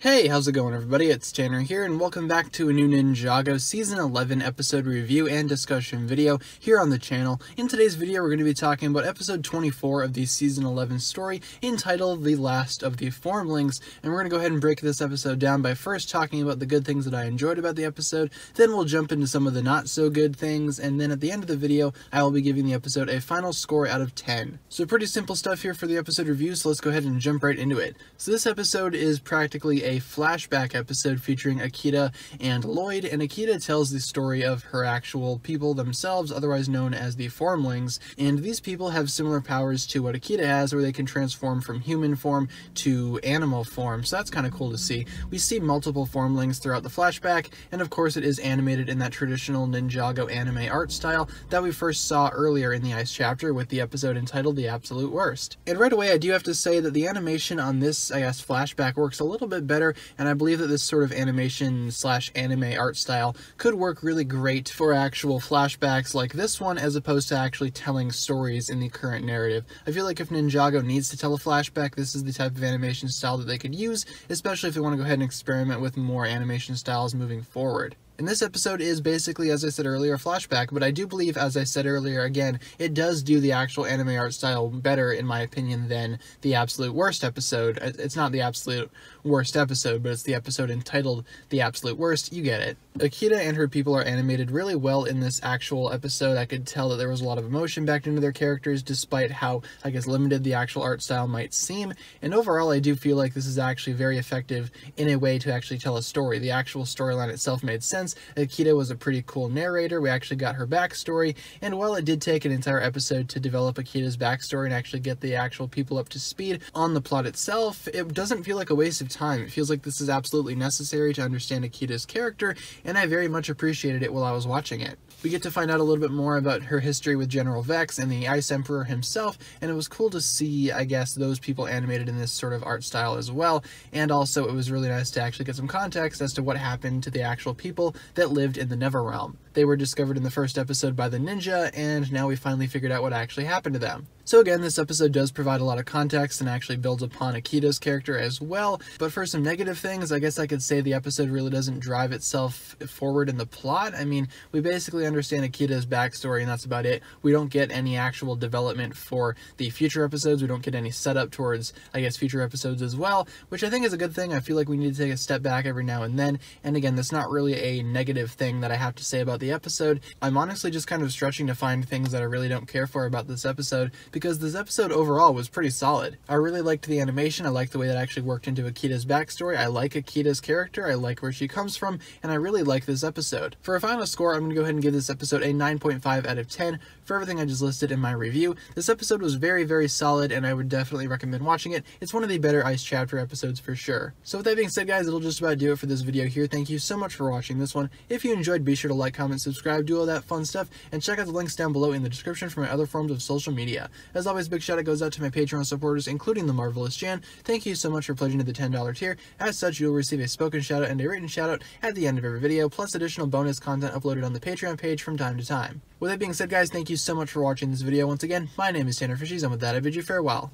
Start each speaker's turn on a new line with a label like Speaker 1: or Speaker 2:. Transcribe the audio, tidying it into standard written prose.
Speaker 1: Hey, how's it going everybody? It's Tanner here, and welcome back to a new Ninjago Season 11 episode review and discussion video here on the channel. In today's video, we're going to be talking about episode 24 of the Season 11 story, entitled The Last of the Formlings, and we're going to go ahead and break this episode down by first talking about the good things that I enjoyed about the episode, then we'll jump into some of the not-so-good things, and then at the end of the video, I will be giving the episode a final score out of 10. So pretty simple stuff here for the episode review, so let's go ahead and jump right into it. So this episode is practically a flashback episode featuring Akita and Lloyd, and Akita tells the story of her actual people themselves, otherwise known as the Formlings, and these people have similar powers to what Akita has, where they can transform from human form to animal form, so that's kind of cool to see. We see multiple Formlings throughout the flashback, and of course it is animated in that traditional Ninjago anime art style that we first saw earlier in the Ice chapter with the episode entitled The Absolute Worst. And right away I do have to say that the animation on this, flashback works a little bit better, and I believe that this sort of animation / anime art style could work really great for actual flashbacks like this one, as opposed to actually telling stories in the current narrative. I feel like if Ninjago needs to tell a flashback, this is the type of animation style that they could use, especially if they want to go ahead and experiment with more animation styles moving forward. And this episode is basically, as I said earlier, a flashback, but I do believe, as I said earlier again, it does do the actual anime art style better, in my opinion, than the Absolute Worst episode. It's not the Absolute Worst episode, but it's the episode entitled The Absolute Worst. You get it. Akita and her people are animated really well in this actual episode. I could tell that there was a lot of emotion backed into their characters, despite how, limited the actual art style might seem. And overall, I do feel like this is actually very effective in a way to actually tell a story. The actual storyline itself made sense. Akita was a pretty cool narrator. We actually got her backstory, and while it did take an entire episode to develop Akita's backstory and actually get the actual people up to speed on the plot itself, it doesn't feel like a waste of time. It feels like this is absolutely necessary to understand Akita's character, and I very much appreciated it while I was watching it. We get to find out a little bit more about her history with General Vex and the Ice Emperor himself, and it was cool to see, those people animated in this sort of art style as well, and also it was really nice to actually get some context as to what happened to the actual people that lived in the Neverrealm. They were discovered in the first episode by the ninja, and now we finally figured out what actually happened to them. So again, this episode does provide a lot of context and actually builds upon Akita's character as well, but for some negative things, I guess I could say the episode really doesn't drive itself forward in the plot. I mean, we basically understand Akita's backstory and that's about it. We don't get any actual development for the future episodes. We don't get any setup towards, future episodes as well, which I think is a good thing. I feel like we need to take a step back every now and then, and again, that's not really a negative thing that I have to say about the episode. I'm honestly just kind of stretching to find things that I really don't care for about this episode, because this episode overall was pretty solid. I really liked the animation. I liked the way that actually worked into Akita's backstory. I like Akita's character. I like where she comes from, and I really like this episode. For a final score, I'm going to go ahead and give this episode a 9.5 out of 10 for everything I just listed in my review. This episode was very, very solid, and I would definitely recommend watching it. It's one of the better Ice chapter episodes for sure. So with that being said, guys, it'll just about do it for this video here. Thank you so much for watching this one. If you enjoyed, be sure to like, comment, subscribe, do all that fun stuff, and check out the links down below in the description for my other forms of social media. As always, big shout out goes out to my Patreon supporters, including the Marvelous Jan. Thank you so much for pledging to the $10 tier. As such, you'll receive a spoken shout out and a written shout out at the end of every video, plus additional bonus content uploaded on the Patreon page from time to time. With that being said, guys, thank you so much for watching this video. Once again, my name is TannerFishies, and with that, I bid you farewell.